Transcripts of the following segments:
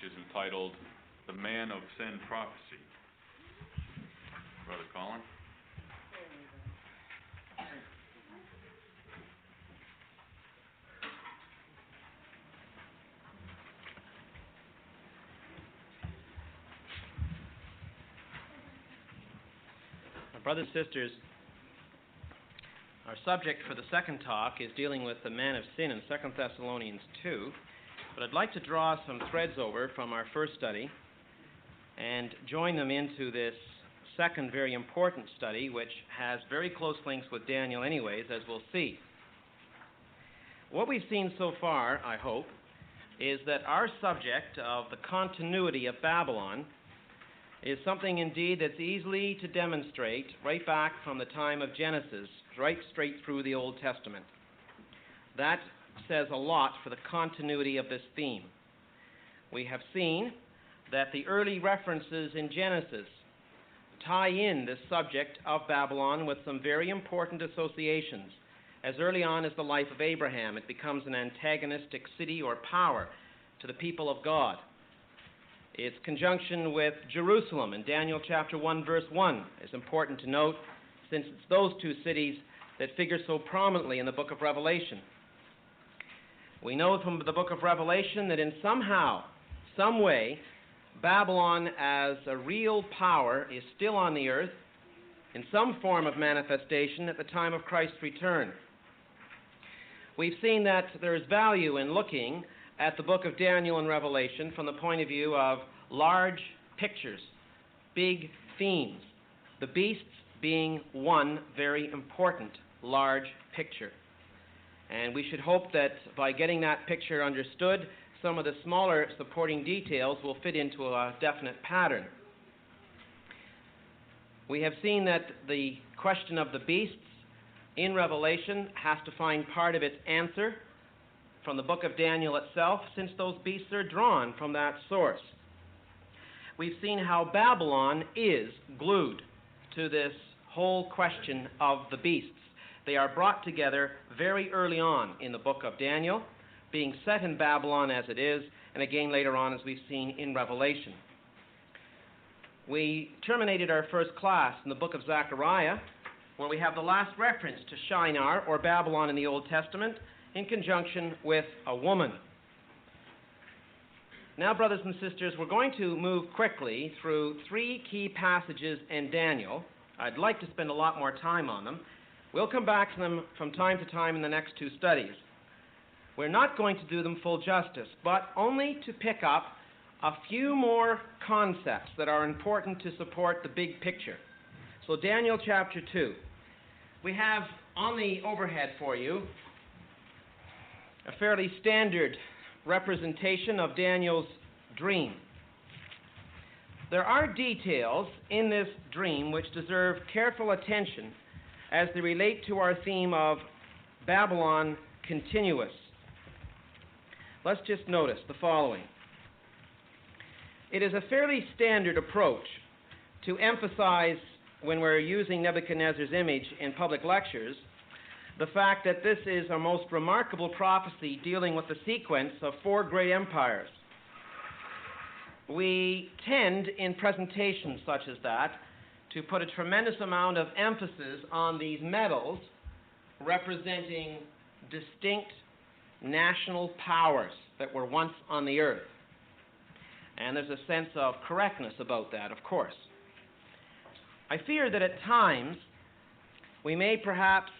is entitled The Man of Sin Prophecy. Brother Colin. Brothers and sisters, our subject for the second talk is dealing with the man of sin in 2 Thessalonians 2, but I'd like to draw some threads over from our first study and join them into this second very important study, which has very close links with Daniel anyways, as we'll see. What we've seen so far, I hope, is that our subject of the continuity of Babylon is something indeed that's easily to demonstrate right back from the time of Genesis, right straight through the Old Testament. That says a lot for the continuity of this theme. We have seen that the early references in Genesis tie in this subject of Babylon with some very important associations. As early on as the life of Abraham, it becomes an antagonistic city or power to the people of God. Its conjunction with Jerusalem in Daniel chapter 1, verse 1 is important to note, since it's those two cities that figure so prominently in the book of Revelation. We know from the book of Revelation that in some way, Babylon as a real power is still on the earth in some form of manifestation at the time of Christ's return. We've seen that there is value in looking at the book of Daniel and Revelation from the point of view of large pictures, big themes, the beasts being one very important large picture. And we should hope that by getting that picture understood, some of the smaller supporting details will fit into a definite pattern. We have seen that the question of the beasts in Revelation has to find part of its answer from the book of Daniel itself, since those beasts are drawn from that source. We've seen how Babylon is glued to this whole question of the beasts. They are brought together very early on in the book of Daniel, being set in Babylon as it is, and again later on as we've seen in Revelation. We terminated our first class in the book of Zechariah, where we have the last reference to Shinar, or Babylon in the Old Testament, in conjunction with a woman. Now, brothers and sisters, we're going to move quickly through three key passages in Daniel. I'd like to spend a lot more time on them. We'll come back to them from time to time in the next two studies. We're not going to do them full justice, but only to pick up a few more concepts that are important to support the big picture. So Daniel chapter 2. We have on the overhead for you a fairly standard representation of Daniel's dream. There are details in this dream which deserve careful attention as they relate to our theme of Babylon continuous. Let's just notice the following. It is a fairly standard approach to emphasize, when we're using Nebuchadnezzar's image in public lectures, the fact that this is a most remarkable prophecy dealing with the sequence of four great empires. We tend, in presentations such as that, to put a tremendous amount of emphasis on these medals representing distinct national powers that were once on the earth. And there's a sense of correctness about that, of course. I fear that at times we may perhaps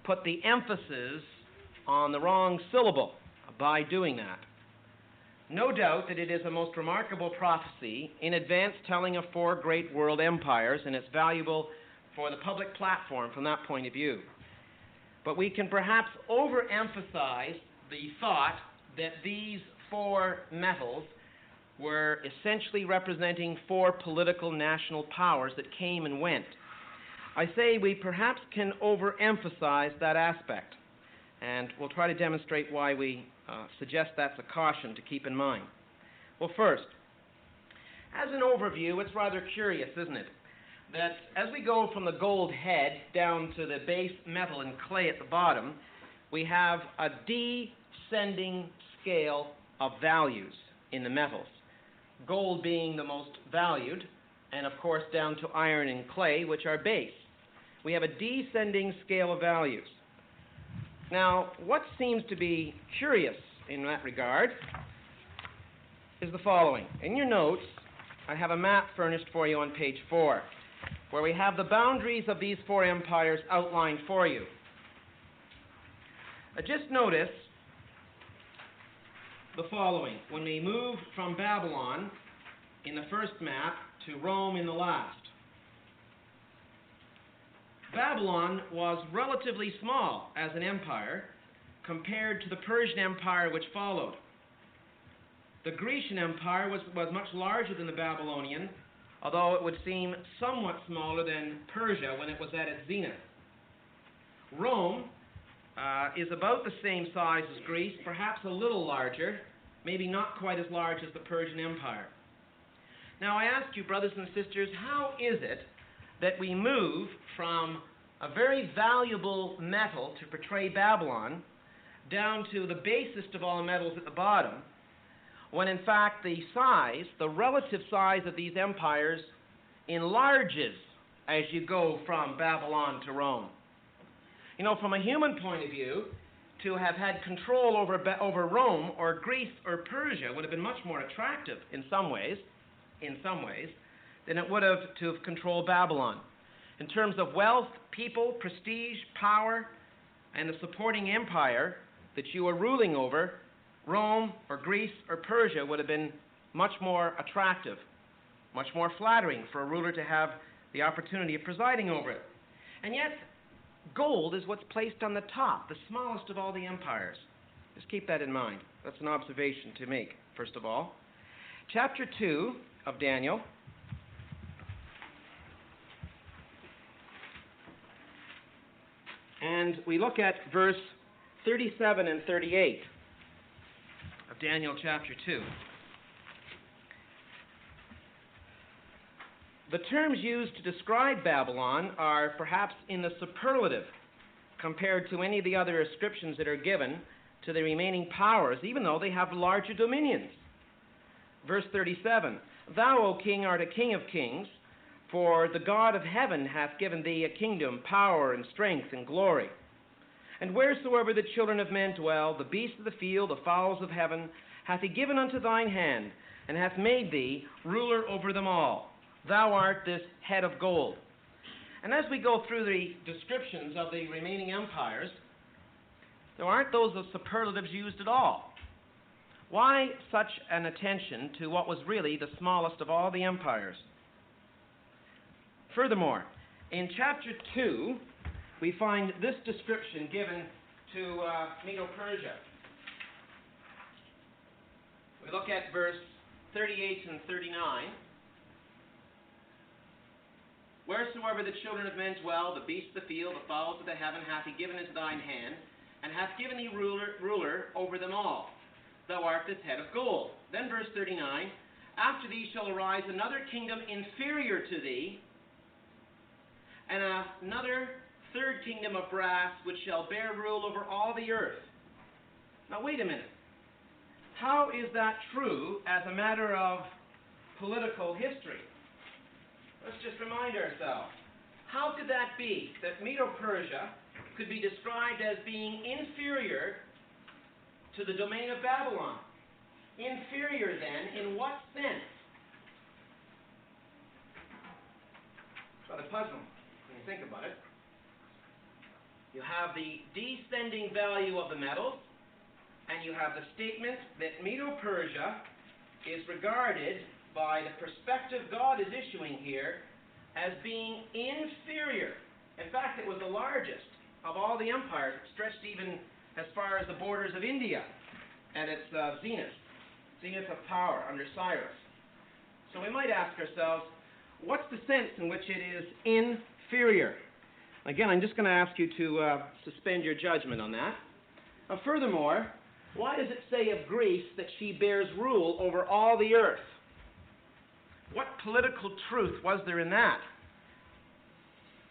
put the emphasis on the wrong syllable by doing that. No doubt that it is a most remarkable prophecy in advance telling of four great world empires, and it's valuable for the public platform from that point of view. But we can perhaps overemphasize the thought that these four metals were essentially representing four political national powers that came and went. I say we perhaps can overemphasize that aspect, and we'll try to demonstrate why we suggest that's a caution to keep in mind. Well, first, as an overview, it's rather curious, isn't it, that as we go from the gold head down to the base metal and clay at the bottom, we have a descending scale of values in the metals. gold being the most valued, and of course down to iron and clay, which are base. We have a descending scale of values. Now, what seems to be curious in that regard is the following. In your notes, I have a map furnished for you on page 4, where we have the boundaries of these 4 empires outlined for you. Just notice the following. When we move from Babylon in the first map to Rome in the last, Babylon was relatively small as an empire compared to the Persian Empire which followed. The Grecian Empire was much larger than the Babylonian, although it would seem somewhat smaller than Persia when it was at its zenith. Rome is about the same size as Greece, perhaps a little larger, maybe not quite as large as the Persian Empire. Now I ask you, brothers and sisters, how is it that we move from a very valuable metal to portray Babylon down to the basest of all metals at the bottom, when in fact the relative size of these empires enlarges as you go from Babylon to Rome? You know, from a human point of view, to have had control over Rome or Greece or Persia would have been much more attractive in some ways, than it would have to have controlled Babylon. In terms of wealth, people, prestige, power, and the supporting empire that you are ruling over, Rome or Greece or Persia would have been much more attractive, much more flattering for a ruler to have the opportunity of presiding over it. And yet, gold is what's placed on the top, the smallest of all the empires. Just keep that in mind. That's an observation to make, first of all. Chapter 2 of Daniel. And we look at verse 37 and 38 of Daniel chapter 2. The terms used to describe Babylon are perhaps in the superlative compared to any of the other ascriptions that are given to the remaining powers, even though they have larger dominions. Verse 37, Thou, O king, art a king of kings, for the God of heaven hath given thee a kingdom, power, and strength, and glory. And wheresoever the children of men dwell, the beasts of the field, the fowls of heaven, hath he given unto thine hand, and hath made thee ruler over them all. Thou art this head of gold. And as we go through the descriptions of the remaining empires, there aren't those superlatives used at all. Why such an attention to what was really the smallest of all the empires? Furthermore, in chapter 2, we find this description given to Medo-Persia. We look at verse 38 and 39. Wheresoever the children of men dwell, the beasts of the field, the fowls of the heaven, hath he given into thine hand, and hath given thee ruler over them all. Thou art this head of gold. Then verse 39, After thee shall arise another kingdom inferior to thee, and another third kingdom of brass, which shall bear rule over all the earth. Now wait a minute. How is that true as a matter of political history? Let's just remind ourselves. How could that be that Medo-Persia could be described as being inferior to the domain of Babylon? Inferior then, in what sense? It's rather puzzling when you think about it. You have the descending value of the metals, and you have the statement that Medo-Persia is regarded by the perspective God is issuing here as being inferior. In fact, it was the largest of all the empires. It stretched even as far as the borders of India at its zenith of power under Cyrus. So we might ask ourselves, what's the sense in which it is inferior? Again, I'm just going to ask you to suspend your judgment on that. Furthermore, why does it say of Greece that she bears rule over all the earth? What political truth was there in that?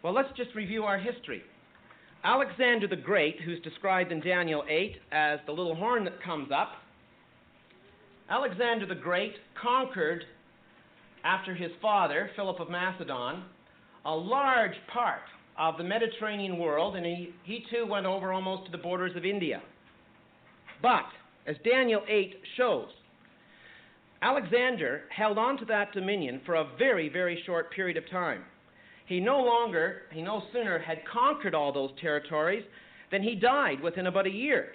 Well, let's just review our history. Alexander the Great, who's described in Daniel 8 as the little horn that comes up, Alexander the Great conquered, after his father, Philip of Macedon, a large part of the Mediterranean world, and he too went over almost to the borders of India. But, as Daniel 8 shows, Alexander held on to that dominion for a very, very short period of time. He no sooner had conquered all those territories than he died within about a year.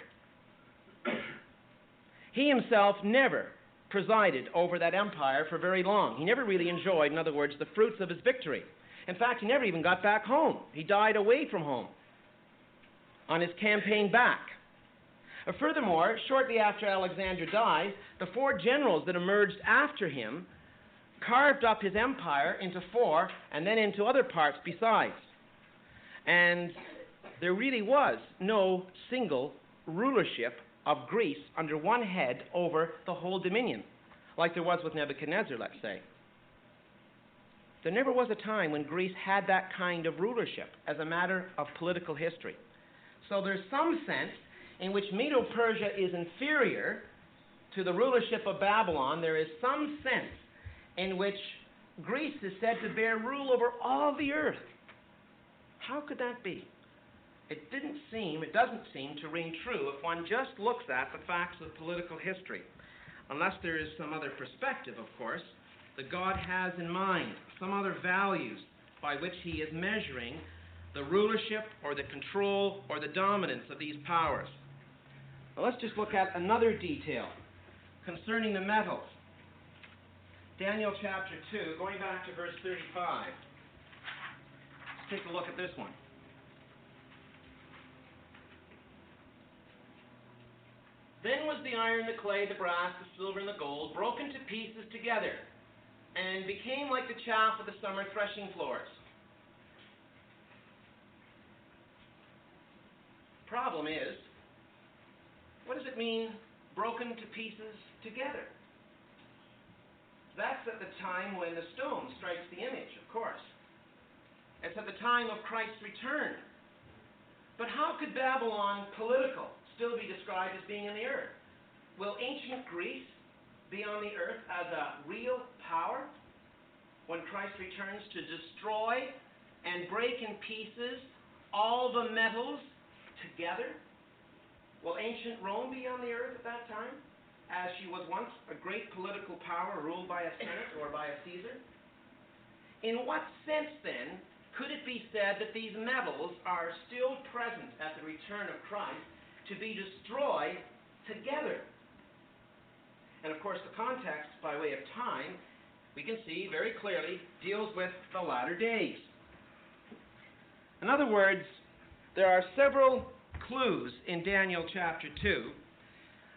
He himself never presided over that empire for very long. He never really enjoyed, in other words, the fruits of his victory. In fact, he never even got back home. He died away from home on his campaign back. Furthermore, shortly after Alexander died, the 4 generals that emerged after him carved up his empire into 4 and then into other parts besides. And there really was no single rulership of Greece under one head over the whole dominion, like there was with Nebuchadnezzar, let's say. There never was a time when Greece had that kind of rulership as a matter of political history. So there's some sense in which Medo-Persia is inferior to the rulership of Babylon. There is some sense in which Greece is said to bear rule over all the earth. How could that be? It doesn't seem to ring true if one just looks at the facts of political history. Unless there is some other perspective, of course, that God has in mind, some other values by which he is measuring the rulership or the control or the dominance of these powers. Now let's just look at another detail concerning the metals. Daniel chapter 2, going back to verse 35. Let's take a look at this one. Then was the iron, the clay, the brass, the silver, and the gold broken to pieces together, and became like the chaff of the summer threshing floors. Problem is, what does it mean, broken to pieces together? That's at the time when the stone strikes the image, of course. It's at the time of Christ's return. But how could Babylon, political, still be described as being in the earth? Will ancient Greece be on the earth as a real power when Christ returns to destroy and break in pieces all the metals together? Will ancient Rome be on the earth at that time, as she was once a great political power ruled by a Senate or by a Caesar? In what sense, then, could it be said that these metals are still present at the return of Christ to be destroyed together? And of course, the context, by way of time, we can see very clearly, deals with the latter days. In other words, there are several clues in Daniel chapter 2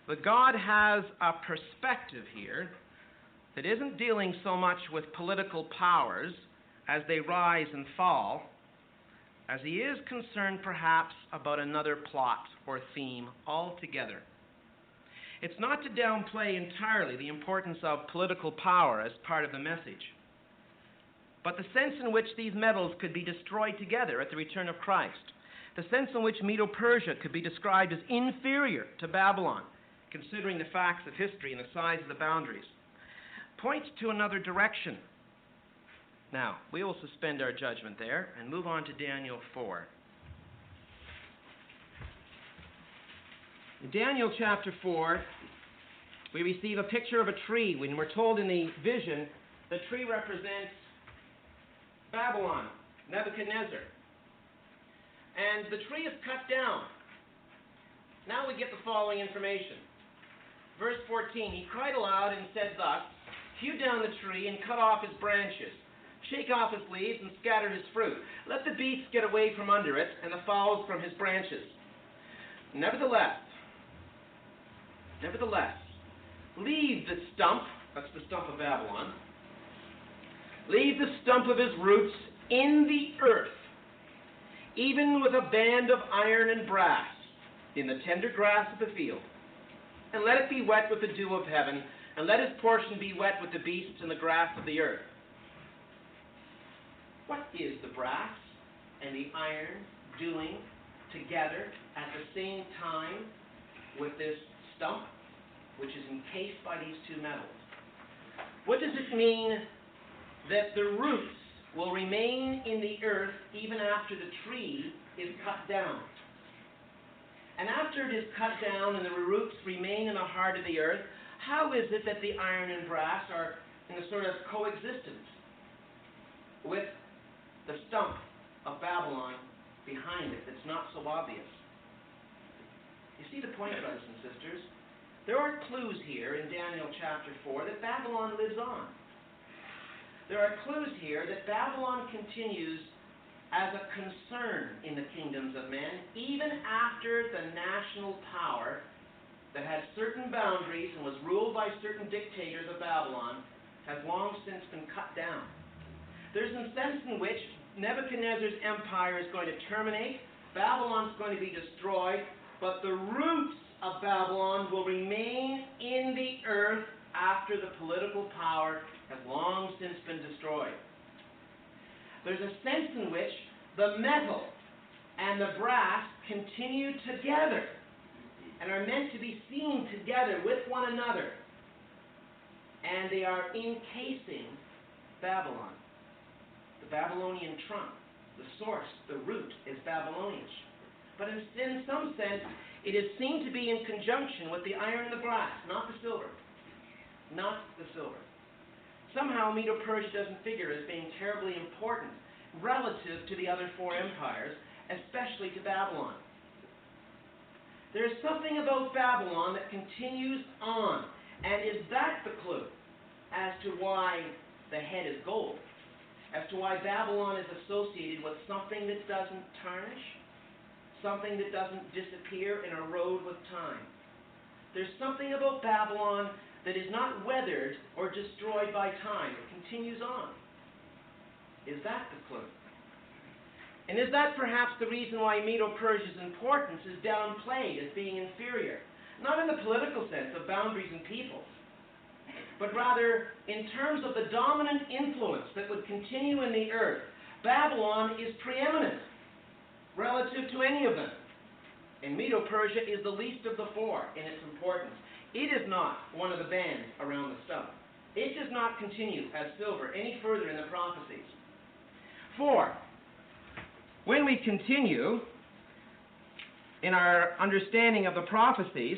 that God has a perspective here that isn't dealing so much with political powers as they rise and fall, as he is concerned perhaps about another plot or theme altogether. It's not to downplay entirely the importance of political power as part of the message, but the sense in which these metals could be destroyed together at the return of Christ, the sense in which Medo-Persia could be described as inferior to Babylon, considering the facts of history and the size of the boundaries, points to another direction. Now, we will suspend our judgment there and move on to Daniel 4. In Daniel chapter 4, we receive a picture of a tree when we're told in the vision the tree represents Babylon, Nebuchadnezzar. And the tree is cut down. Now we get the following information. Verse 14, he cried aloud and said thus, hew down the tree and cut off his branches. Shake off his leaves and scatter his fruit. Let the beasts get away from under it, and the fowls from his branches. Nevertheless, leave the stump, that's the stump of Babylon, leave the stump of his roots in the earth, even with a band of iron and brass, in the tender grass of the field. And let it be wet with the dew of heaven, and let his portion be wet with the beasts and the grass of the earth. What is the brass and the iron doing together at the same time with this stump? which is encased by these two metals. What does it mean that the roots will remain in the earth even after the tree is cut down? And after it is cut down and the roots remain in the heart of the earth, how is it that the iron and brass are in a sort of coexistence with the stump of Babylon behind it that's not so obvious? You see the point, brothers and sisters? There are clues here in Daniel chapter 4 that Babylon lives on. There are clues here that Babylon continues as a concern in the kingdoms of men, even after the national power that had certain boundaries and was ruled by certain dictators of Babylon has long since been cut down. There's a sense in which Nebuchadnezzar's empire is going to terminate, Babylon's going to be destroyed, but the roots of Babylon will remain in the earth after the political power has long since been destroyed. There's a sense in which the metal and the brass continue together and are meant to be seen together with one another. And they are encasing Babylon. The Babylonian trunk, the source, the root is Babylonian. But in some sense, it is seen to be in conjunction with the iron and the brass, not the silver. Not the silver. Somehow Medo-Persia doesn't figure as being terribly important relative to the other four empires, especially to Babylon. There is something about Babylon that continues on, and is that the clue as to why the head is gold? As to why Babylon is associated with something that doesn't tarnish? Something that doesn't disappear and erode with time? There's something about Babylon that is not weathered or destroyed by time. It continues on. Is that the clue? And is that perhaps the reason why Medo-Persia's importance is downplayed as being inferior? Not in the political sense of boundaries and peoples, but rather in terms of the dominant influence that would continue in the earth. Babylon is preeminent relative to any of them. And Medo-Persia is the least of the four in its importance. It is not one of the bands around the stump. It does not continue as silver any further in the prophecies. 4. When we continue in our understanding of the prophecies,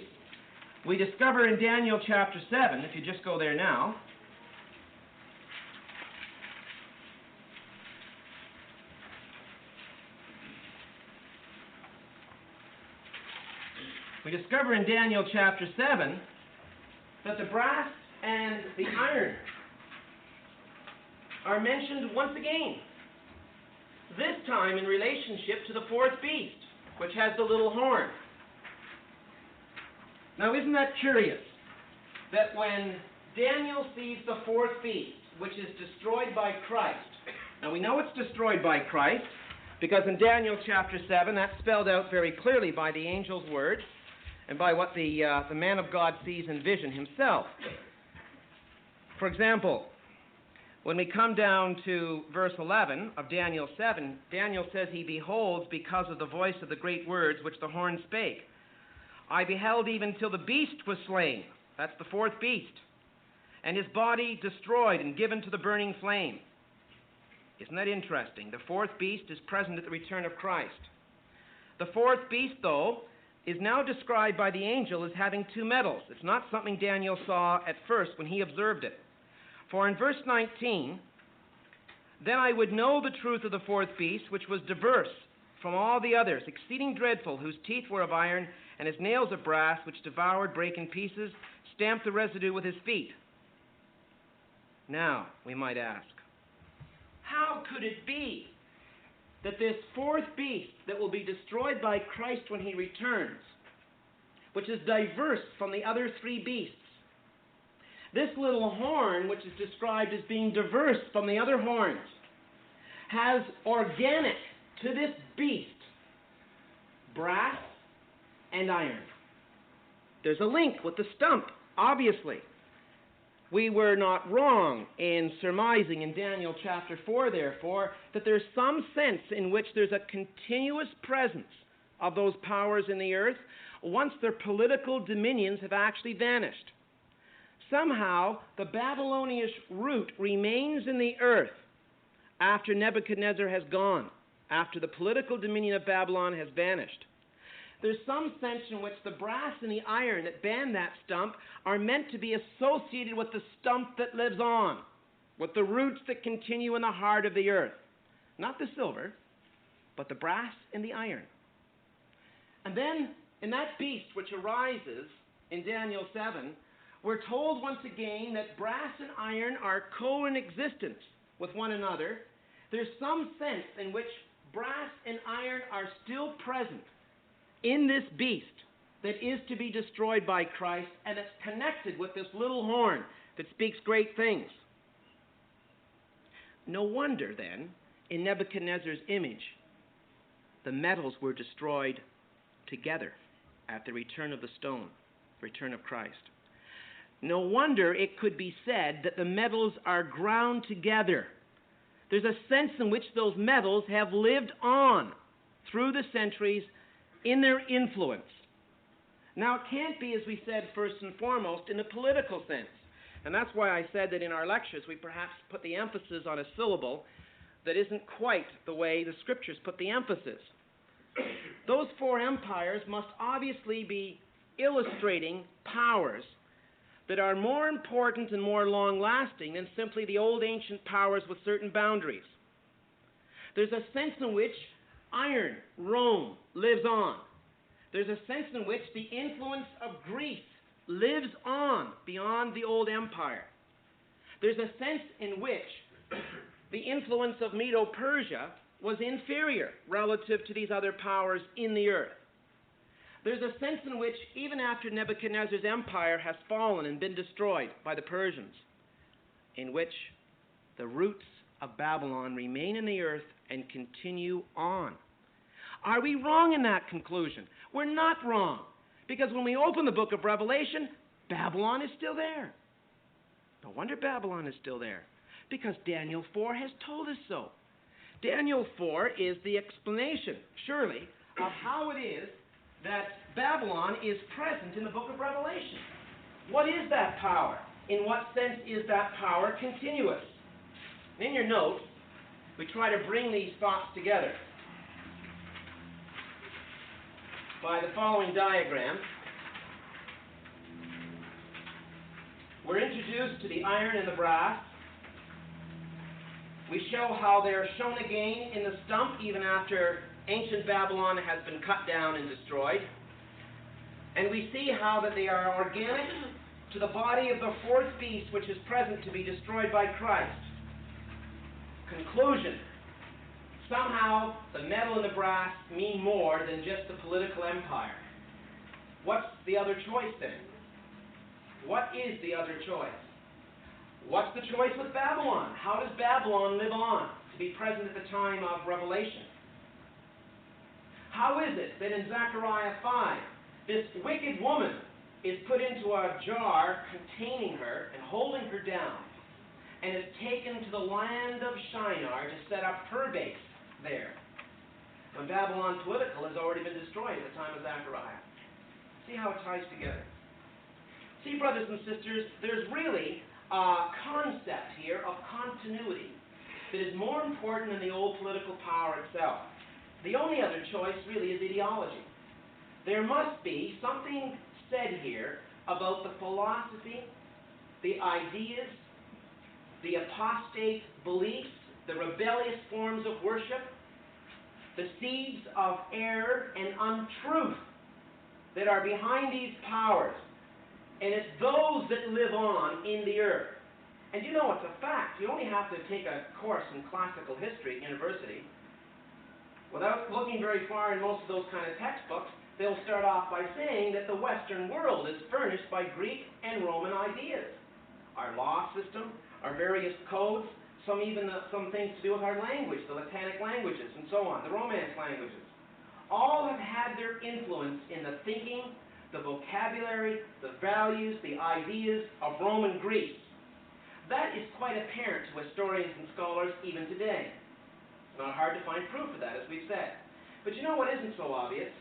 we discover in Daniel chapter 7, if you just go there now, we discover in Daniel chapter 7 that the brass and the iron are mentioned once again. This time in relationship to the fourth beast, which has the little horn. Now, isn't that curious? That when Daniel sees the fourth beast, which is destroyed by Christ. Now, we know it's destroyed by Christ, because in Daniel chapter 7, that's spelled out very clearly by the angel's word, and by what the man of God sees in vision himself. For example, when we come down to verse 11 of Daniel 7, Daniel says he beholds because of the voice of the great words which the horn spake. I beheld even till the beast was slain. That's the fourth beast. And his body destroyed and given to the burning flame. Isn't that interesting? The fourth beast is present at the return of Christ. The fourth beast, though, is now described by the angel as having two metals. It's not something Daniel saw at first when he observed it. For in verse 19, then I would know the truth of the fourth beast, which was diverse from all the others, exceeding dreadful, whose teeth were of iron, and his nails of brass, which devoured, brake in pieces, stamped the residue with his feet. Now, we might ask, how could it be that this fourth beast that will be destroyed by Christ when he returns, which is diverse from the other three beasts, this little horn, which is described as being diverse from the other horns, has organic to this beast brass and iron? There's a link with the stump, obviously. We were not wrong in surmising in Daniel chapter 4, therefore, that there's some sense in which there's a continuous presence of those powers in the earth, once their political dominions have actually vanished. Somehow, the Babylonian root remains in the earth after Nebuchadnezzar has gone, after the political dominion of Babylon has vanished. There's some sense in which the brass and the iron that band that stump are meant to be associated with the stump that lives on, with the roots that continue in the heart of the earth. Not the silver, but the brass and the iron. And then, in that beast which arises in Daniel 7, we're told once again that brass and iron are co-in-existence with one another. There's some sense in which brass and iron are still present in this beast that is to be destroyed by Christ, and it's connected with this little horn that speaks great things. No wonder, then, in Nebuchadnezzar's image, the metals were destroyed together at the return of the stone, return of Christ. No wonder it could be said that the metals are ground together. There's a sense in which those metals have lived on through the centuries in their influence. Now, it can't be, as we said, first and foremost, in the political sense. And that's why I said that in our lectures we perhaps put the emphasis on a syllable that isn't quite the way the Scriptures put the emphasis. Those four empires must obviously be illustrating powers that are more important and more long-lasting than simply the old ancient powers with certain boundaries. There's a sense in which iron, Rome, lives on. There's a sense in which the influence of Greece lives on beyond the old empire. There's a sense in which the influence of Medo-Persia was inferior relative to these other powers in the earth. There's a sense in which, even after Nebuchadnezzar's empire has fallen and been destroyed by the Persians, in which the roots of Babylon remain in the earth and continue on. Are we wrong in that conclusion? We're not wrong, because when we open the book of Revelation, Babylon is still there. No wonder Babylon is still there, because Daniel 4 has told us so. Daniel 4 is the explanation, surely, of how it is that Babylon is present in the book of Revelation. What is that power? In what sense is that power continuous? In your notes, we try to bring these thoughts together by the following diagram. We're introduced to the iron and the brass. We show how they're shown again in the stump even after ancient Babylon has been cut down and destroyed. And we see how that they are organic to the body of the fourth beast which is present to be destroyed by Christ. Conclusion. Somehow the metal and the brass mean more than just the political empire. What's the other choice then? What is the other choice? What's the choice with Babylon? How does Babylon live on to be present at the time of Revelation? How is it that in Zechariah 5, this wicked woman is put into a jar containing her and holding her down, and is taken to the land of Shinar to set up her base there, when Babylon political has already been destroyed at the time of Zechariah? See how it ties together. See, brothers and sisters, there's really a concept here of continuity that is more important than the old political power itself. The only other choice really is ideology. There must be something said here about the philosophy, the ideas, the apostate beliefs, the rebellious forms of worship, the seeds of error and untruth that are behind these powers. And it's those that live on in the earth. And you know, it's a fact. You only have to take a course in classical history at university. Without looking very far in most of those kind of textbooks, they'll start off by saying that the Western world is furnished by Greek and Roman ideas. Our law system, our various codes, some things to do with our language, the Latinic languages, and so on, the Romance languages. All have had their influence in the thinking, the vocabulary, the values, the ideas of Roman Greece. That is quite apparent to historians and scholars even today. It's not hard to find proof of that, as we've said. But you know what isn't so obvious?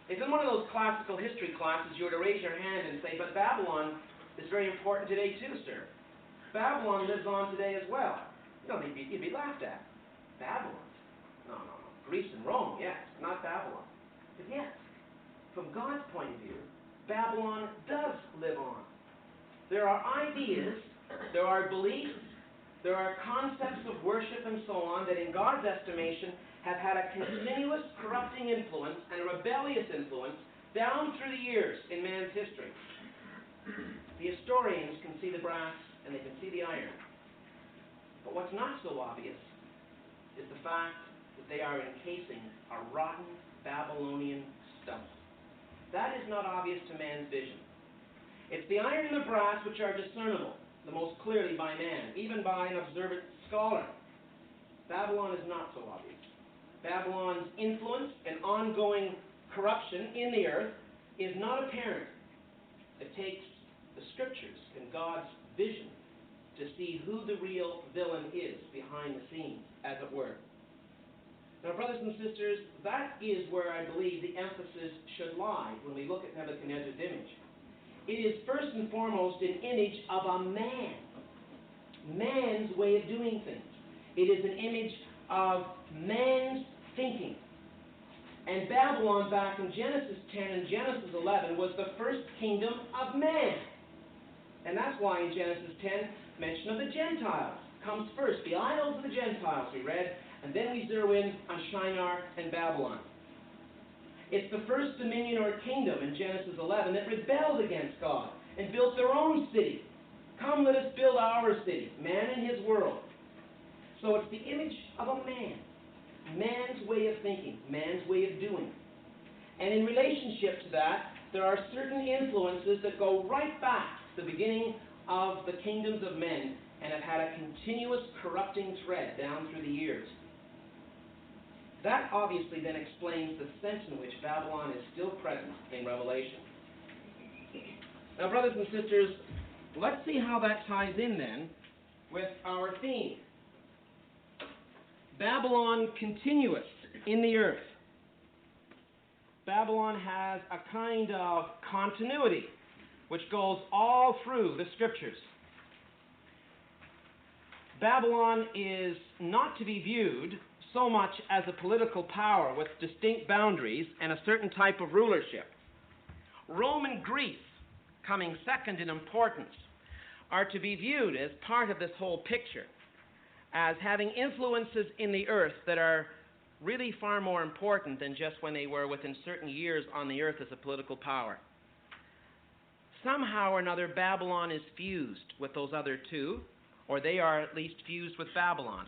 If in one of those classical history classes you were to raise your hand and say, but Babylon is very important today too, sir. Babylon lives on today as well. You'd be laughed at. Babylon? No. Greece and Rome, yes, not Babylon. But yes, from God's point of view, Babylon does live on. There are ideas, there are beliefs, there are concepts of worship and so on that in God's estimation have had a continuous corrupting influence and a rebellious influence down through the years in man's history. The historians can see the brass and they can see the iron. But what's not so obvious is the fact that they are encasing a rotten Babylonian stump. That is not obvious to man's vision. It's the iron and the brass which are discernible the most clearly by man, even by an observant scholar. Babylon is not so obvious. Babylon's influence and ongoing corruption in the earth is not apparent. It takes the scriptures and God's vision to see who the real villain is behind the scenes, as it were. Now, brothers and sisters, that is where I believe the emphasis should lie when we look at Nebuchadnezzar's image. It is first and foremost an image of a man, man's way of doing things. It is an image of man's thinking. And Babylon, back in Genesis 10 and Genesis 11, was the first kingdom of man. And that's why in Genesis 10, mention of the Gentiles comes first. The idols of the Gentiles, we read, and then we zero in on Shinar and Babylon. It's the first dominion or kingdom in Genesis 11 that rebelled against God and built their own city. Come, let us build our city, man and his world. So it's the image of a man, man's way of thinking, man's way of doing. And in relationship to that, there are certain influences that go right back to the beginning of the kingdoms of men and have had a continuous corrupting thread down through the years. That obviously then explains the sense in which Babylon is still present in Revelation. Now, brothers and sisters, let's see how that ties in then with our theme. Babylon continuous in the earth. Babylon has a kind of continuity which goes all through the scriptures. Babylon is not to be viewed so much as a political power with distinct boundaries and a certain type of rulership. Rome and Greece, coming second in importance, are to be viewed as part of this whole picture, as having influences in the earth that are really far more important than just when they were within certain years on the earth as a political power. Somehow or another, Babylon is fused with those other two, or they are at least fused with Babylon.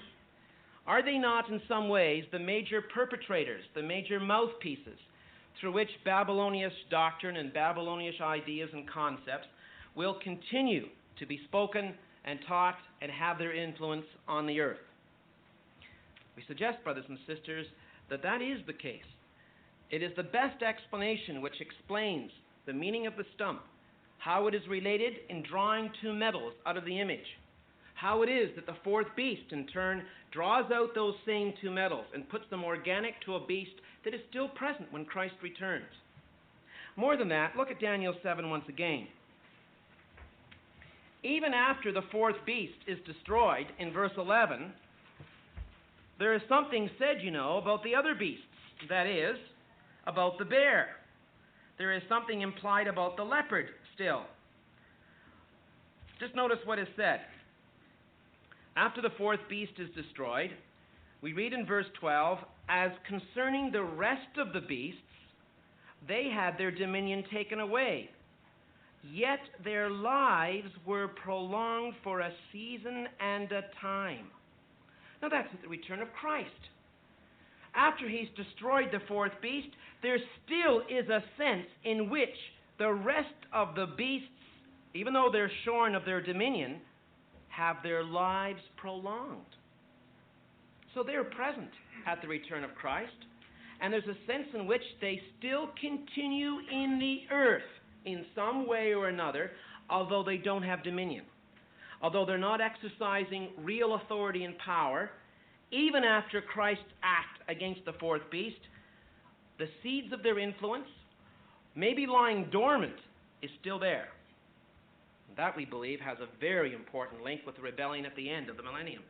Are they not in some ways the major perpetrators, the major mouthpieces through which Babylonish doctrine and Babylonish ideas and concepts will continue to be spoken and taught and have their influence on the earth? We suggest, brothers and sisters, that that is the case. It is the best explanation which explains the meaning of the stump, how it is related in drawing two metals out of the image, how it is that the fourth beast in turn draws out those same two metals and puts them organic to a beast that is still present when Christ returns. More than that, look at Daniel 7 once again. Even after the fourth beast is destroyed in verse 11, there is something said, about the other beasts. That is, about the bear. There is something implied about the leopard still. Just notice what is said. After the fourth beast is destroyed, we read in verse 12, as concerning the rest of the beasts, they had their dominion taken away, yet their lives were prolonged for a season and a time. Now that's at the return of Christ. After he's destroyed the fourth beast, there still is a sense in which the rest of the beasts, even though they're shorn of their dominion, have their lives prolonged. So they're present at the return of Christ, and there's a sense in which they still continue in the earth in some way or another, although they don't have dominion. Although they're not exercising real authority and power, even after Christ's act against the fourth beast, the seeds of their influence maybe lying dormant, is still there. That, we believe, has a very important link with the rebellion at the end of the millennium.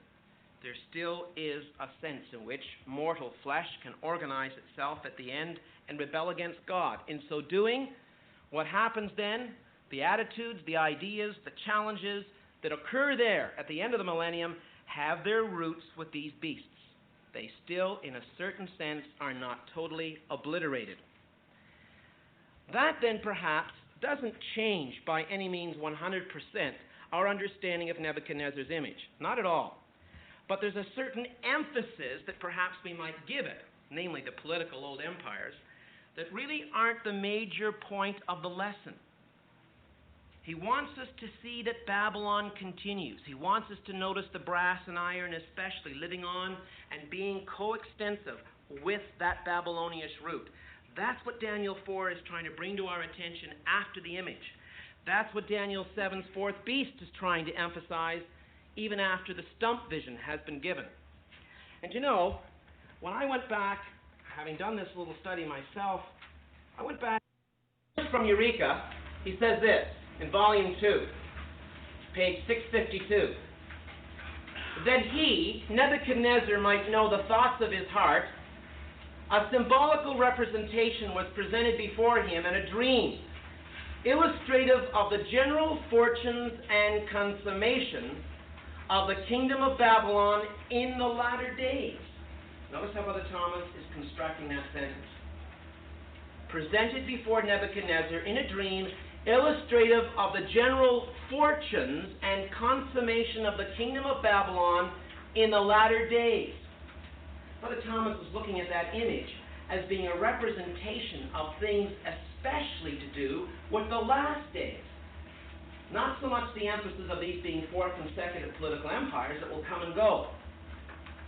There still is a sense in which mortal flesh can organize itself at the end and rebel against God. In so doing, what happens then, the attitudes, the ideas, the challenges that occur there at the end of the millennium have their roots with these beasts. They still, in a certain sense, are not totally obliterated. That then perhaps doesn't change by any means 100% our understanding of Nebuchadnezzar's image. Not at all. But there's a certain emphasis that perhaps we might give it, namely the political old empires, that really aren't the major point of the lesson. He wants us to see that Babylon continues. He wants us to notice the brass and iron especially living on and being coextensive with that Babylonish root. That's what Daniel 4 is trying to bring to our attention after the image. That's what Daniel 7's fourth beast is trying to emphasize even after the stump vision has been given. And you know, when I went back, having done this little study myself, I went back from Eureka. He says this in volume 2, page 652. That he, Nebuchadnezzar, might know the thoughts of his heart, a symbolical representation was presented before him in a dream, illustrative of the general fortunes and consummation of the kingdom of Babylon in the latter days. Notice how Brother Thomas is constructing that sentence. Presented before Nebuchadnezzar in a dream, illustrative of the general fortunes and consummation of the kingdom of Babylon in the latter days. Brother Thomas was looking at that image as being a representation of things especially to do with the last days. Not so much the emphasis of these being four consecutive political empires that will come and go.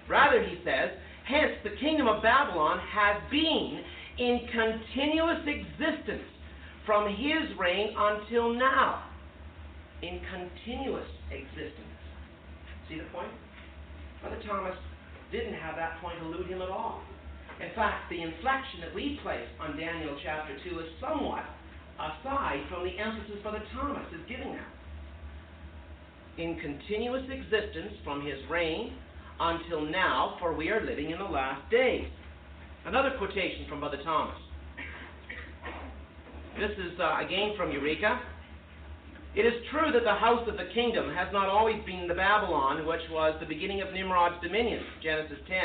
Rather, he says, hence the kingdom of Babylon has been in continuous existence from his reign until now. In continuous existence. See the point? Brother Thomas didn't have that point elude him at all. In fact, the inflection that we place on Daniel chapter 2 is somewhat aside from the emphasis Brother Thomas is giving that. In continuous existence from his reign until now, for we are living in the last days. Another quotation from Brother Thomas. This is again from Eureka. It is true that the house of the kingdom has not always been the Babylon, which was the beginning of Nimrod's dominion, Genesis 10.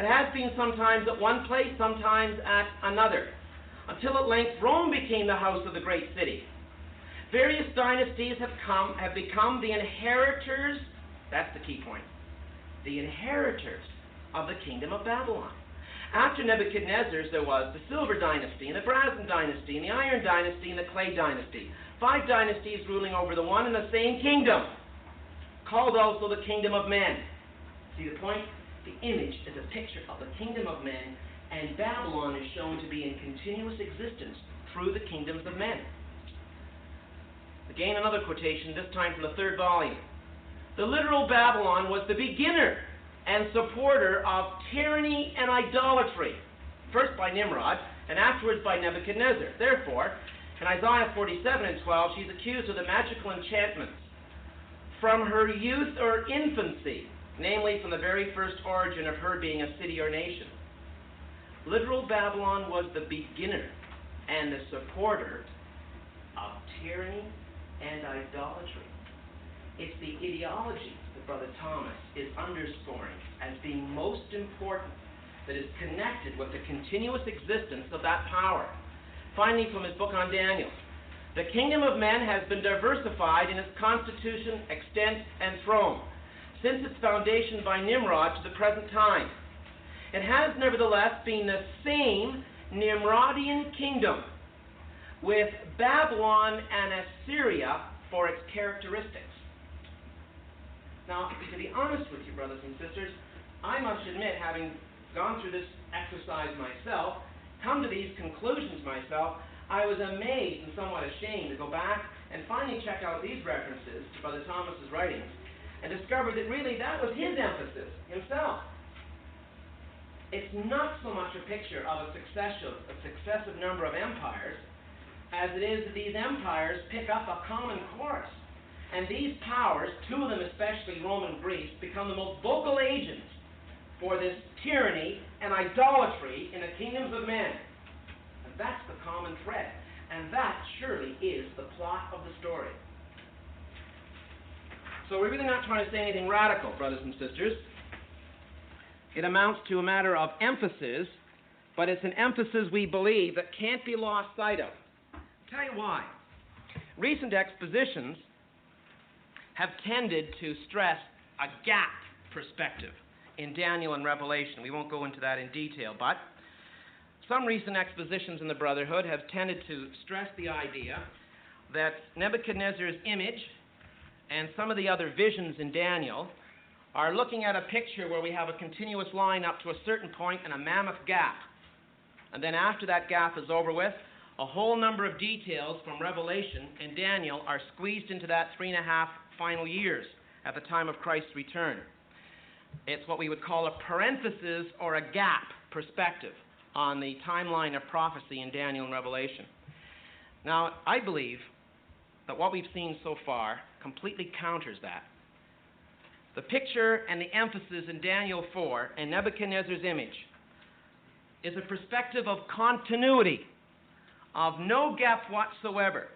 It has been sometimes at one place, sometimes at another, until at length Rome became the house of the great city. Various dynasties have become the inheritors, that's the key point, the inheritors of the kingdom of Babylon. After Nebuchadnezzar's, there was the Silver Dynasty, and the Brazen Dynasty, and the Iron Dynasty, and the Clay Dynasty. 5 dynasties ruling over the one and the same kingdom, called also the kingdom of men. See the point? The image is a picture of the kingdom of men, and Babylon is shown to be in continuous existence through the kingdoms of men. Again, another quotation, this time from the 3rd volume. The literal Babylon was the beginner and supporter of tyranny and idolatry, first by Nimrod, and afterwards by Nebuchadnezzar. Therefore, in Isaiah 47 and 12, she's accused of the magical enchantments from her youth or infancy, namely from the very first origin of her being a city or nation. Literal Babylon was the beginner and the supporter of tyranny and idolatry. It's the ideology that Brother Thomas is underscoring as being most important, that is connected with the continuous existence of that power. Finally, from his book on Daniel, the kingdom of men has been diversified in its constitution, extent, and throne, since its foundation by Nimrod to the present time. It has nevertheless been the same Nimrodian kingdom, with Babylon and Assyria for its characteristics. Now, to be honest with you, brothers and sisters, I must admit, having gone through this exercise myself, come to these conclusions myself, I was amazed and somewhat ashamed to go back and finally check out these references to Brother Thomas's writings and discover that really that was his emphasis himself. It's not so much a picture of a successive number of empires, as it is that these empires pick up a common chorus. And these powers, two of them especially, Rome and Greece, become the most vocal agents for this tyranny and idolatry in the kingdoms of men. And that's the common thread. And that surely is the plot of the story. So we're really not trying to say anything radical, brothers and sisters. It amounts to a matter of emphasis, but it's an emphasis we believe that can't be lost sight of. I'll tell you why. Recent expositions have tended to stress a gap perspective in Daniel and Revelation. We won't go into that in detail, but some recent expositions in the Brotherhood have tended to stress the idea that Nebuchadnezzar's image and some of the other visions in Daniel are looking at a picture where we have a continuous line up to a certain point and a mammoth gap. And then after that gap is over with, a whole number of details from Revelation and Daniel are squeezed into that 3.5 final years at the time of Christ's return. It's what we would call a parenthesis or a gap perspective on the timeline of prophecy in Daniel and Revelation. Now, I believe that what we've seen so far completely counters that. The picture and the emphasis in Daniel 4 and Nebuchadnezzar's image is a perspective of continuity, of no gap whatsoever.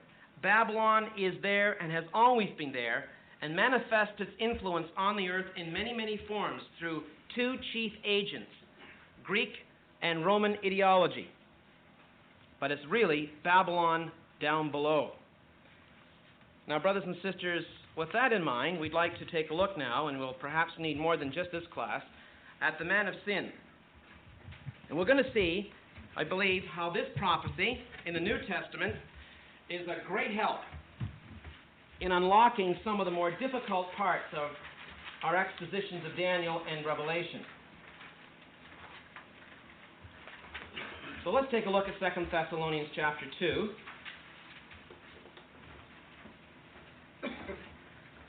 Babylon is there and has always been there and manifests its influence on the earth in many, many forms through two chief agents, Greek and Roman ideology. But it's really Babylon down below. Now, brothers and sisters, with that in mind, we'd like to take a look now, and we'll perhaps need more than just this class, at the man of sin. And we're going to see, I believe, how this prophecy in the New Testament is a great help in unlocking some of the more difficult parts of our expositions of Daniel and Revelation. So let's take a look at 2 Thessalonians chapter 2.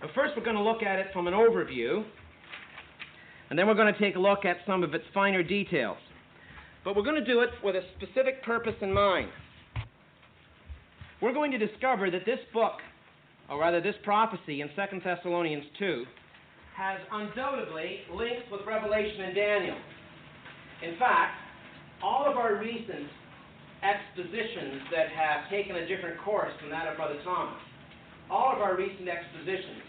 But first we're going to look at it from an overview, and then we're going to take a look at some of its finer details. But we're going to do it with a specific purpose in mind. We're going to discover that this book, or rather this prophecy in 2 Thessalonians 2, has undoubtedly links with Revelation and Daniel. In fact, all of our recent expositions that have taken a different course from that of Brother Thomas, all of our recent expositions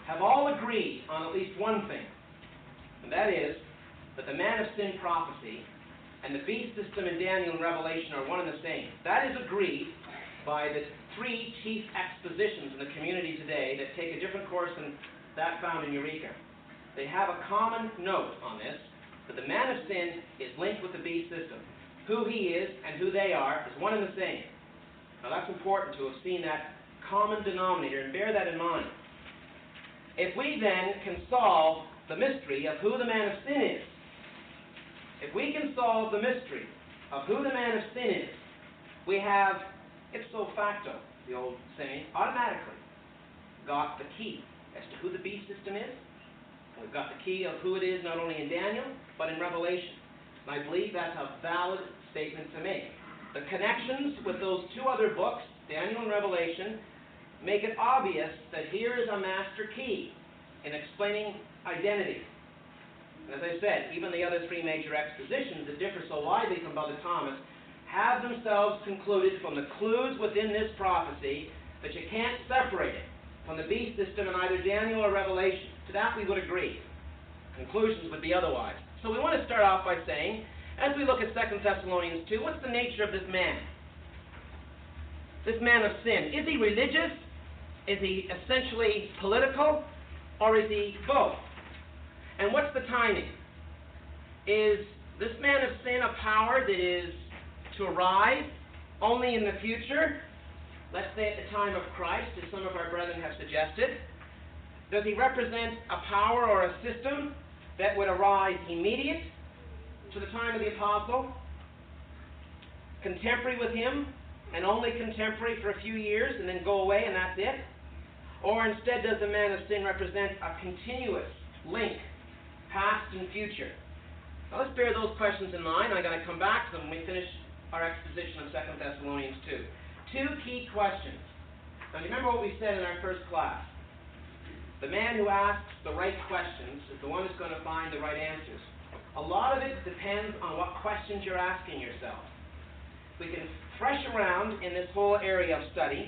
have all agreed on at least one thing, and that is that the man of sin prophecy and the beast system in Daniel and Revelation are one and the same. That is agreed by the three chief expositions in the community today that take a different course than that found in Eureka. They have a common note on this, that the man of sin is linked with the beast system. Who he is and who they are is one and the same. Now that's important to have seen that common denominator and bear that in mind. If we then can solve the mystery of who the man of sin is, if we can solve the mystery of who the man of sin is, we have ipso facto, the old saying, automatically got the key as to who the beast system is. And we've got the key of who it is not only in Daniel, but in Revelation. And I believe that's a valid statement to make. The connections with those two other books, Daniel and Revelation, make it obvious that here is a master key in explaining identity. And as I said, even the other three major expositions that differ so widely from Brother Thomas have themselves concluded from the clues within this prophecy that you can't separate it from the beast system in either Daniel or Revelation. To that we would agree. Conclusions would be otherwise. So we want to start off by saying, as we look at 2 Thessalonians 2, what's the nature of this man? This man of sin. Is he religious? Is he essentially political? Or is he both? And what's the timing? Is this man of sin a power that is to arise only in the future? Let's say at the time of Christ, as some of our brethren have suggested. Does he represent a power or a system that would arise immediate to the time of the apostle? Contemporary with him, and only contemporary for a few years and then go away and that's it? Or instead does the man of sin represent a continuous link, past and future? Now let's bear those questions in mind. I'm going to come back to them when we finish our exposition of 2 Thessalonians 2. two key questions. Now, remember what we said in our first class. The man who asks the right questions is the one who's going to find the right answers. A lot of it depends on what questions you're asking yourself. We can thresh around in this whole area of study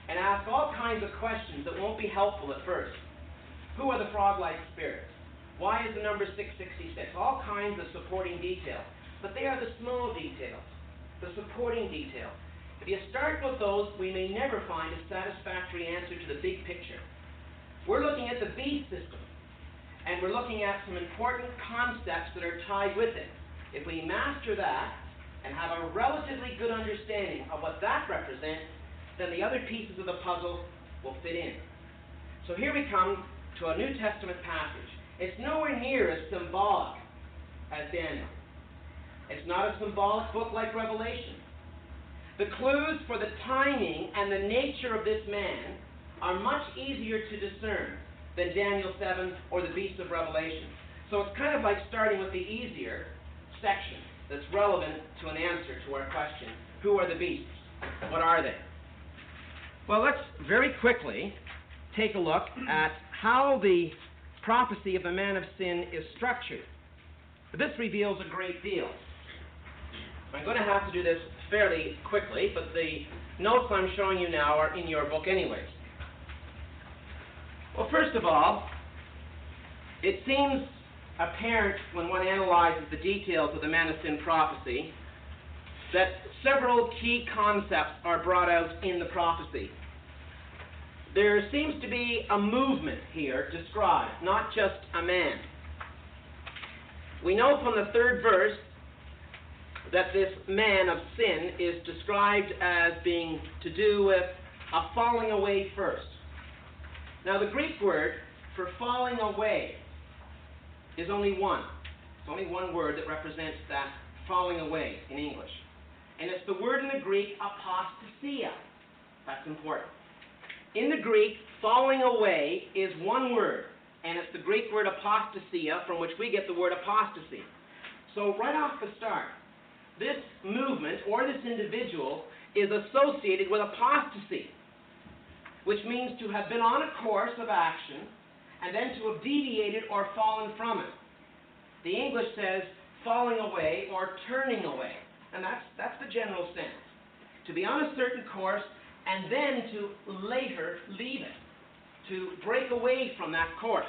and ask all kinds of questions that won't be helpful at first. Who are the frog-like spirits? Why is the number 666? All kinds of supporting details. But they are the small details, the supporting details. If you start with those, we may never find a satisfactory answer to the big picture. We're looking at the beast system, and we're looking at some important concepts that are tied with it. If we master that and have a relatively good understanding of what that represents, then the other pieces of the puzzle will fit in. So here we come to a New Testament passage. It's nowhere near as symbolic as Daniel. It's not a symbolic book like Revelation. The clues for the timing and the nature of this man are much easier to discern than Daniel 7 or the beast of Revelation. So it's kind of like starting with the easier section that's relevant to an answer to our question, who are the beasts? What are they? Well, let's very quickly take a look at how the prophecy of the man of sin is structured. This reveals a great deal. I'm going to have to do this fairly quickly, but the notes I'm showing you now are in your book anyways. Well, first of all, it seems apparent when one analyzes the details of the man of sin prophecy that several key concepts are brought out in the prophecy. There seems to be a movement here described, not just a man. We know from the third verse that this man of sin is described as being to do with a falling away first. Now, the Greek word for falling away is only one. It's only one word that represents that falling away in English. And it's the word in the Greek, apostasia. That's important. In the Greek, falling away is one word, and it's the Greek word apostasia, from which we get the word apostasy. So right off the start, this movement, or this individual, is associated with apostasy, which means to have been on a course of action and then to have deviated or fallen from it. The English says falling away or turning away, and that's the general sense. To be on a certain course and then to later leave it, to break away from that course.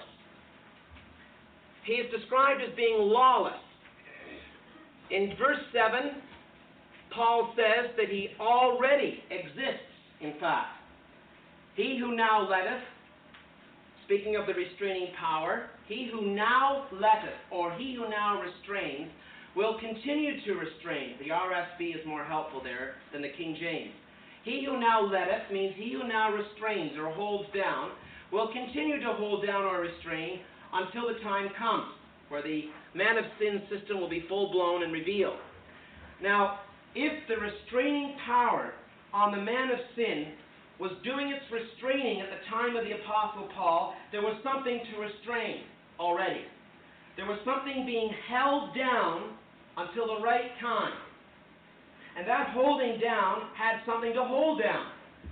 He is described as being lawless. In verse 7, Paul says that he already exists, in fact. He who now letteth, speaking of the restraining power, he who now letteth, or he who now restrains, will continue to restrain. The RSV is more helpful there than the King James. He who now letteth means he who now restrains or holds down will continue to hold down or restrain until the time comes where the man of sin system will be full-blown and revealed. Now, if the restraining power on the man of sin was doing its restraining at the time of the Apostle Paul, there was something to restrain already. There was something being held down until the right time. And that holding down had something to hold down.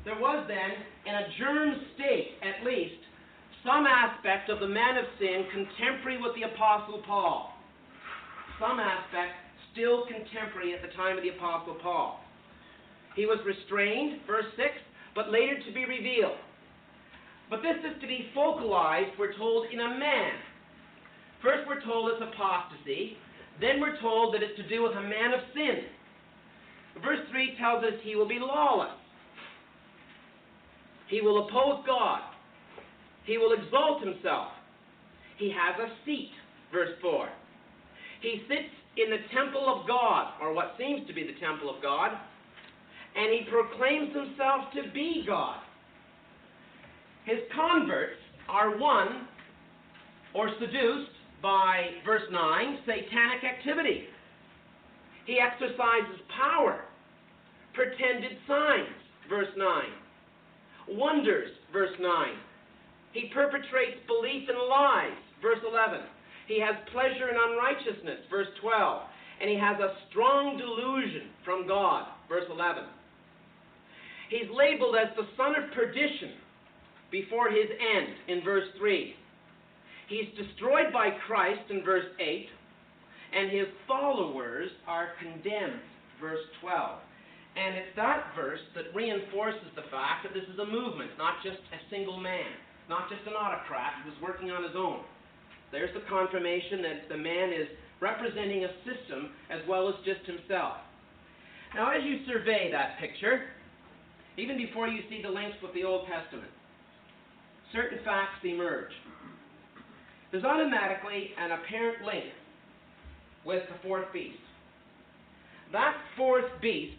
There was then, in a germ state at least, some aspect of the man of sin contemporary with the Apostle Paul. Some aspect still contemporary at the time of the Apostle Paul. He was restrained, verse 6, but later to be revealed. But this is to be focalized, we're told, in a man. First we're told it's apostasy, then we're told that it's to do with a man of sin. Verse 3 tells us he will be lawless. He will oppose God. He will exalt himself. He has a seat, verse 4. He sits in the temple of God, or what seems to be the temple of God, and he proclaims himself to be God. His converts are won or seduced by, verse 9, satanic activity. He exercises power, pretended signs, verse 9, wonders, verse 9. He perpetrates belief in lies, verse 11. He has pleasure in unrighteousness, verse 12. And he has a strong delusion from God, verse 11. He's labeled as the son of perdition before his end in verse 3. He's destroyed by Christ in verse 8, and his followers are condemned, verse 12. And it's that verse that reinforces the fact that this is a movement, not just a single man, not just an autocrat who's working on his own. There's the confirmation that the man is representing a system as well as just himself. Now, as you survey that picture, even before you see the links with the Old Testament, certain facts emerge. There's automatically an apparent link with the fourth beast. That fourth beast,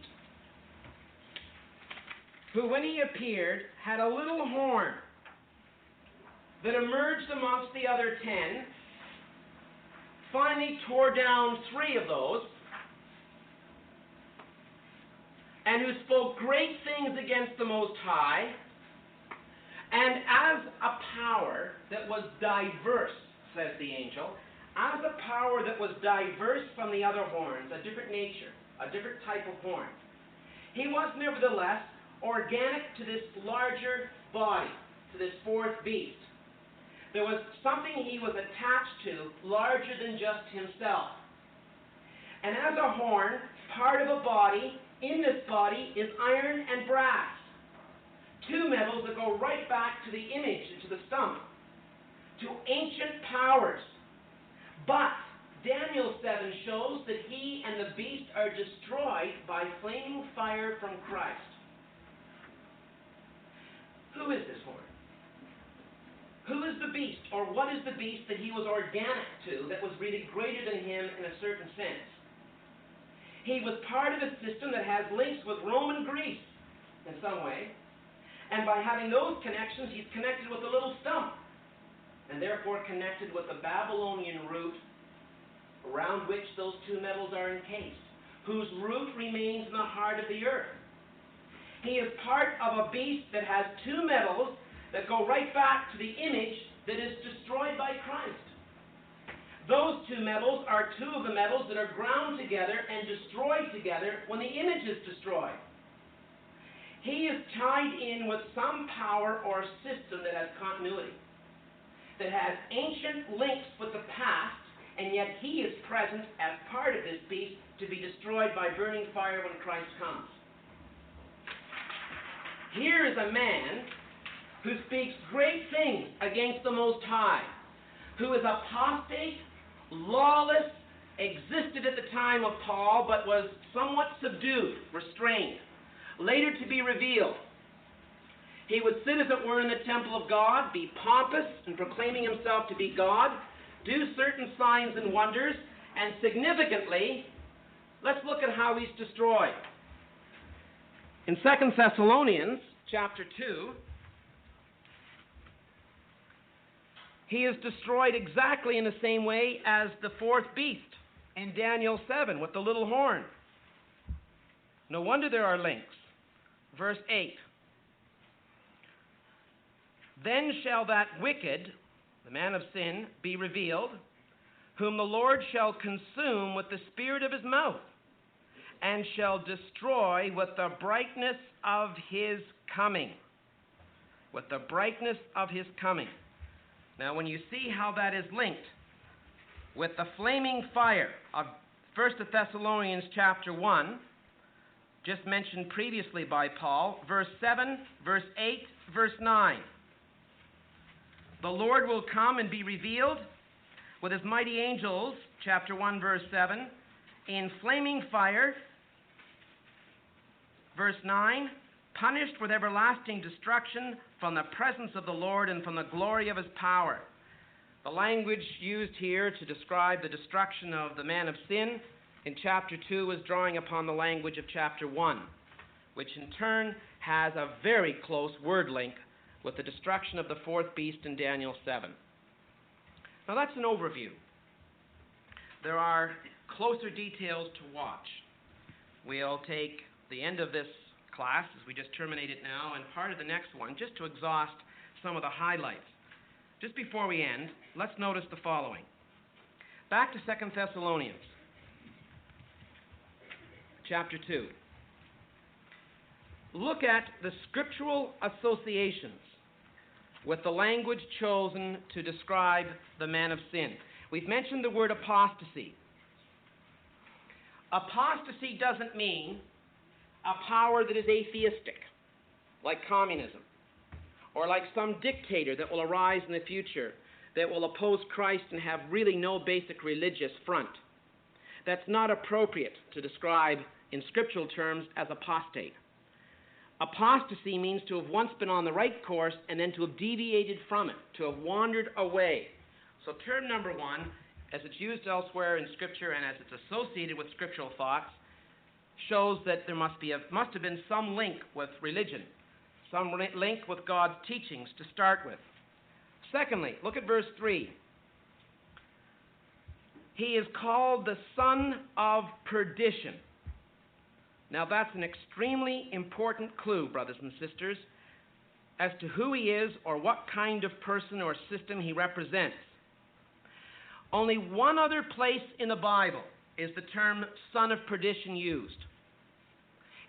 who when he appeared had a little horn that emerged amongst the other 10, finally tore down 3 of those, and who spoke great things against the Most High, and as a power that was diverse, says the angel, as a power that was diverse from the other horns, a different nature, a different type of horn. He was nevertheless organic to this larger body, to this fourth beast. There was something he was attached to larger than just himself. And as a horn, part of a body, in this body is iron and brass. 2 metals that go right back to the image and to the stump, to ancient powers. But Daniel 7 shows that he and the beast are destroyed by flaming fire from Christ. Who is this horn? Who is the beast, or what is the beast that he was organic to that was really greater than him in a certain sense? He was part of a system that has links with Rome and Greece in some way, and by having those connections, he's connected with a little stump, and therefore connected with the Babylonian root around which those 2 metals are encased, whose root remains in the heart of the earth. He is part of a beast that has 2 metals that go right back to the image that is destroyed by Christ. Those 2 metals are 2 of the metals that are ground together and destroyed together when the image is destroyed. He is tied in with some power or system that has continuity, that has ancient links with the past, and yet he is present as part of this beast to be destroyed by burning fire when Christ comes. Here is a man who speaks great things against the Most High, who is apostate, lawless, existed at the time of Paul, but was somewhat subdued, restrained, later to be revealed. He would sit, as it were, in the temple of God, be pompous in proclaiming himself to be God, do certain signs and wonders, and significantly, let's look at how he's destroyed. In 2 Thessalonians chapter 2, he is destroyed exactly in the same way as the fourth beast in Daniel 7 with the little horn. No wonder there are links. Verse 8. Then shall that wicked, the man of sin, be revealed, whom the Lord shall consume with the spirit of his mouth, and shall destroy with the brightness of his coming. With the brightness of his coming. Now, when you see how that is linked with the flaming fire of 1 Thessalonians chapter 1, just mentioned previously by Paul, verse 7, verse 8, verse 9. The Lord will come and be revealed with his mighty angels, chapter 1, verse 7, in flaming fire, verse 9, punished with everlasting destruction from the presence of the Lord and from the glory of his power. The language used here to describe the destruction of the man of sin in chapter 2 is drawing upon the language of chapter 1, which in turn has a very close word link with the destruction of the fourth beast in Daniel 7. Now that's an overview. There are closer details to watch. We'll take the end of this class, as we just terminate it now, and part of the next one, just to exhaust some of the highlights. Just before we end, let's notice the following. Back to 2 Thessalonians, chapter 2. look at the scriptural associations with the language chosen to describe the man of sin. We've mentioned the word apostasy. Apostasy doesn't mean a power that is atheistic, like communism, or like some dictator that will arise in the future that will oppose Christ and have really no basic religious front. That's not appropriate to describe in scriptural terms as apostate. Apostasy means to have once been on the right course and then to have deviated from it, to have wandered away. So term number one, as it's used elsewhere in Scripture and as it's associated with scriptural thoughts, shows that there must have been some link with religion, some link with God's teachings to start with. Secondly, look at verse 3. He is called the son of perdition. Now that's an extremely important clue, brothers and sisters, as to who he is or what kind of person or system he represents. Only one other place in the Bible is the term son of perdition used.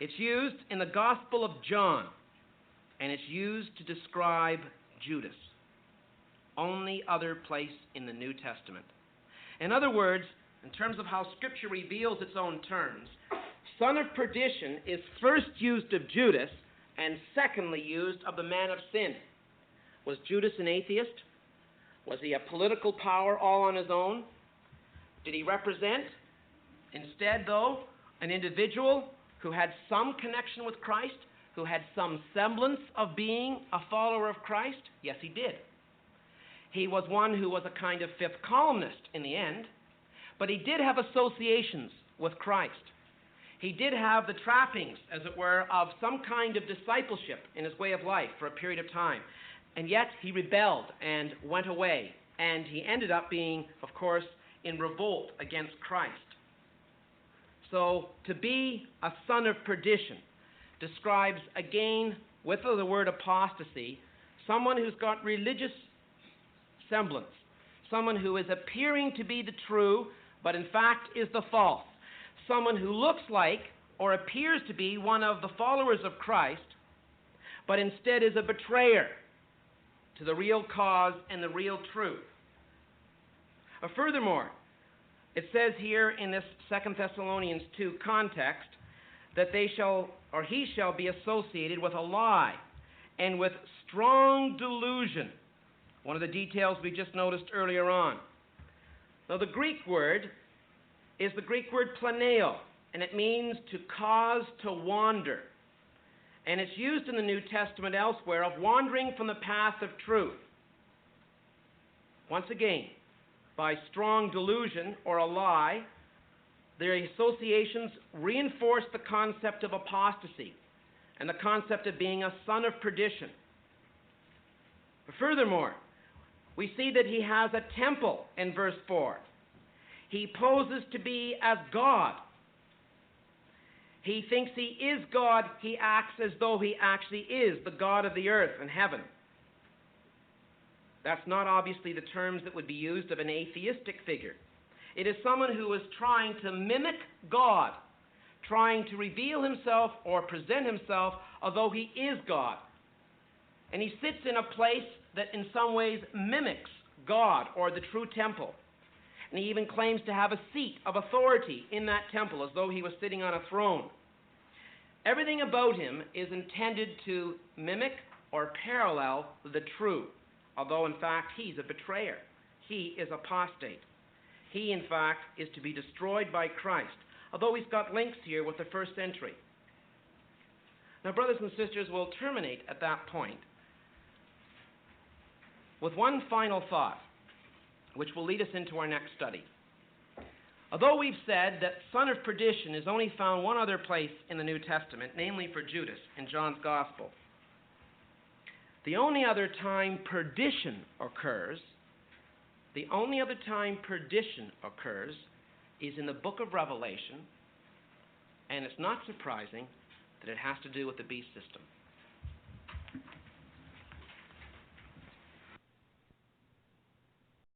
It's used in the Gospel of John, and it's used to describe Judas. Only other place in the New Testament. In other words, in terms of how Scripture reveals its own terms, son of perdition is first used of Judas and secondly used of the man of sin. Was Judas an atheist? Was he a political power all on his own? Did he represent, instead though, an individual who had some connection with Christ, who had some semblance of being a follower of Christ? Yes, he did. He was one who was a kind of fifth columnist in the end, but he did have associations with Christ. He did have the trappings, as it were, of some kind of discipleship in his way of life for a period of time. And yet he rebelled and went away, and he ended up being, of course, in revolt against Christ. So to be a son of perdition describes, again, with the word apostasy, someone who's got religious semblance, someone who is appearing to be the true, but in fact is the false, someone who looks like or appears to be one of the followers of Christ, but instead is a betrayer to the real cause and the real truth. Furthermore, it says here in this 2 Thessalonians 2 context that he shall be associated with a lie and with strong delusion. One of the details we just noticed earlier on. Now the Greek word is the Greek word planeo, and it means to cause to wander. And it's used in the New Testament elsewhere of wandering from the path of truth. Once again, by strong delusion or a lie, their associations reinforce the concept of apostasy and the concept of being a son of perdition. Furthermore, we see that he has a temple in verse 4. He poses to be as God. He thinks he is God. He acts as though he actually is the God of the earth and heaven. That's not obviously the terms that would be used of an atheistic figure. It is someone who is trying to mimic God, trying to reveal himself or present himself although he is God. And he sits in a place that in some ways mimics God or the true temple. And he even claims to have a seat of authority in that temple as though he was sitting on a throne. Everything about him is intended to mimic or parallel the true, although in fact he's a betrayer. He is apostate. He, in fact, is to be destroyed by Christ, although he's got links here with the first century. Now, brothers and sisters, we'll terminate at that point with one final thought, which will lead us into our next study. Although we've said that son of perdition is only found one other place in the New Testament, namely for Judas in John's Gospel, the only other time perdition occurs is in the book of Revelation, and it's not surprising that it has to do with the beast system.